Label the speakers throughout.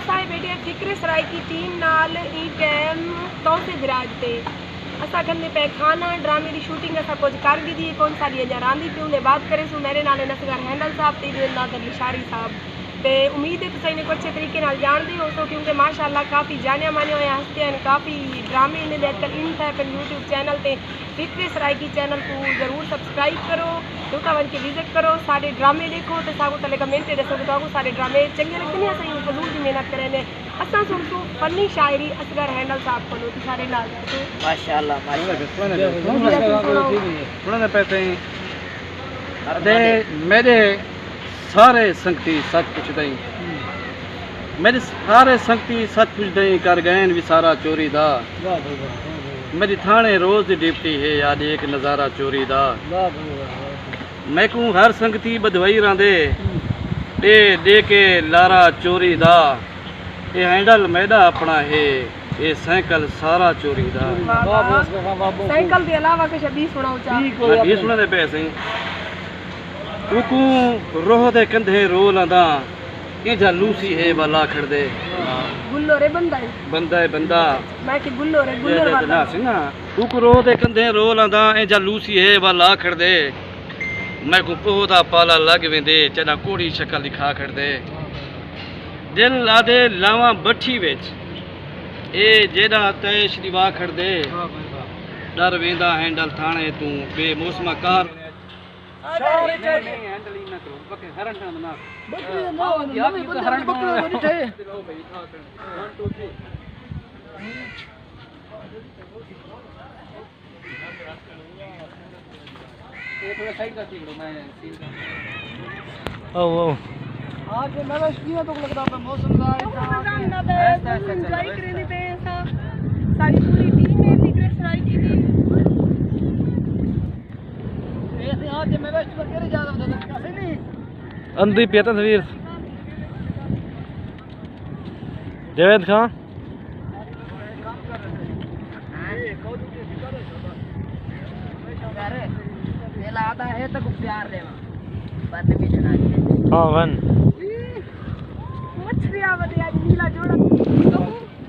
Speaker 1: असाए बेटे फिक्र सराय की टीम नाल ई टाइम तौसे विराज थे असा गंदे पे खाना ड्रामे की शूटिंग असा कुछ कर भी दी कौन सारी अजा रांदी पे उन्हें बात करे सो मेरे नाल नसगर हैंडल साहब ते नादर लिशारी साहब ते उम्मीद है तुम इन्हें अच्छे तरीके नाल जानते हो तो क्योंकि माशाअल्लाह काफ़ी जाने माने हुए हस्ते हैं काफ़ी ड्रामे इन्हें बेहतर इन था अपन यूट्यूब चैनल पे फिक्र सराय की चैनल को ज़रूर सब्सक्राइब करो तो वन के विजिट करो सारे ड्रामे देखो तो सागो तले कमेंट दसो तो सारे ड्रामे चंगे लगते हैं असां फजूल की मेहनत करें असां सुनसो फनी शायरी असगर हैंडल साहब को तो सारे नाल
Speaker 2: माशाअल्लाह मेरे सारे संगती सच पुछ दई मेरे सारे संगती सच पुछ दई कर गए विसारा चोरी दा मेरी थाने रोज डिप्टी है याद एक नज़ारा चोरी दा मैं को हर संगती बधवाई रांदे दे के लारा चोरी दा ये हैंडल मैदा अपना है ये साइकिल सारा चोरी दा
Speaker 1: साइकिल के अलावा कुछ भी सुनाओ चा
Speaker 2: भी सुना दे पैसे उकू रोह दे कंधे रो लांदा ये जा लूसी है वाला खड़ दे
Speaker 1: गुल्लो रे बंदा
Speaker 2: है बंदा
Speaker 1: मैं कि गुल्लो रे गुल्लो वाला
Speaker 2: ना उकू रोह दे कंधे रो लांदा ये जा लूसी है वाला खड़ दे मैं को पोदा पाला लग वेंदे चना कोड़ी शक्ल दिखा खड़ दे दिल आदे लावा बठी विच ए जेड़ा तैश दिवा खड़ दे डर वेंदा हैंडल थाने तू बेमौसमा कार
Speaker 3: आज मैं तो लगता है मौसम
Speaker 1: एंजॉय करने पे ऐसा सारी पूरी टीम ने फिक्र सराय की थी
Speaker 3: ऐसे आज मैं वेस्ट पर केरे ज्यादा होता कैसे नहीं
Speaker 4: अंधी पिया तस्वीर जावेद खान
Speaker 3: मेला आता है तो प्यार देवा पर भी जना
Speaker 4: हाँ वन
Speaker 1: मछली आवत यार नीला जोड़ा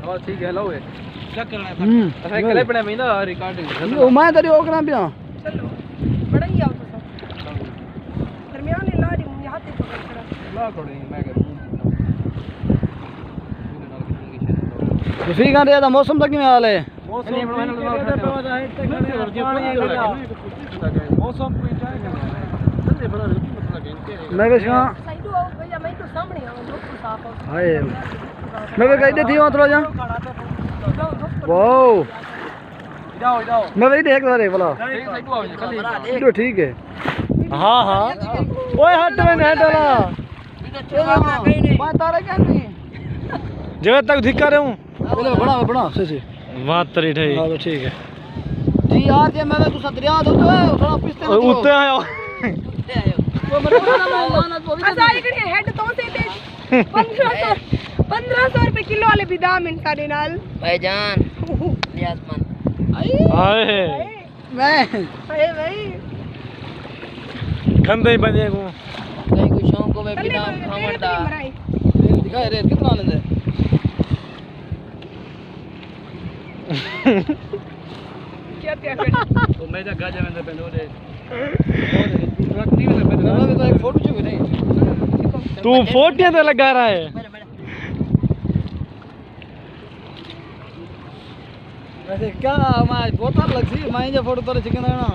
Speaker 2: हां ठीक है लो क्या करना है अच्छा कले पड़े में ना रिकॉर्डिंग
Speaker 3: ओ मैं तेरी ओकरा पिया
Speaker 1: चलो बड़ा ही आओ तो दरमियान ला दी मुझे हाथ पे पकड़ कर
Speaker 2: ला कोड़ी मैं
Speaker 3: तो ठीक है यार मौसम तक में हाल है
Speaker 2: मौसम
Speaker 3: मैं भी कहां
Speaker 1: साइड आओ भैया मैं तो सामने आऊं बिल्कुल साफ हो
Speaker 3: हाय मैं भी कहीं थी वहां थोड़ा जा वाओ
Speaker 2: जाओ
Speaker 3: मैं वही देख रहा भला तो ठीक है हाँ हाँ ओए हट में नहीं डाला मैं तारे क्या नहीं
Speaker 4: जगह तक धिक्का रहे हूँ
Speaker 3: बड़ा से
Speaker 4: बात तरी ठही
Speaker 3: हाँ तो ठीक है जी यार ये मैं तू सदरिया दो तो थोड़ा पिछते
Speaker 4: उत्ते आयो
Speaker 3: वो मतलब वो
Speaker 1: अच्छा ये हेड तो से दे 1500 रुपए किलो वाले भी दाम इन सारे नाल
Speaker 3: भाईजान यासमान
Speaker 4: आए
Speaker 3: मैं
Speaker 1: अरे भाई
Speaker 4: गंदे ही बने को
Speaker 3: कहीं कोई शौक को मैं बिना खावंदा दिखा रे कितना आनंद है
Speaker 1: क्या कर
Speaker 2: तो मैं जा गाजा में बनो रे ट्रक नहीं में बनो
Speaker 3: तो एक फोटो चाहिए नहीं
Speaker 4: तू फोटियां तो लगा रहा है
Speaker 3: वैसे क्या मैं बहुत लग सी मैं जो फोटो तोरे चिकन ना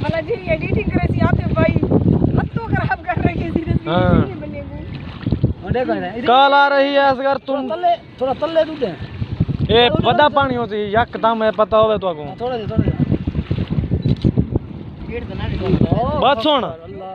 Speaker 1: मतलब जी एडिटिंग करे सी आते भाई हद तो खराब कर रहे हैं सीरियसली
Speaker 4: हाँ।
Speaker 1: नहीं बनेगा
Speaker 3: देखो ना
Speaker 4: कल आ रही है असगर तुम
Speaker 3: थोड़ा तल्ले दूध है
Speaker 4: ए बड़ा पानी होती यकदम है पता होवे तो को
Speaker 3: थोड़ा गेट बना दे
Speaker 4: बात सुन
Speaker 3: अल्लाह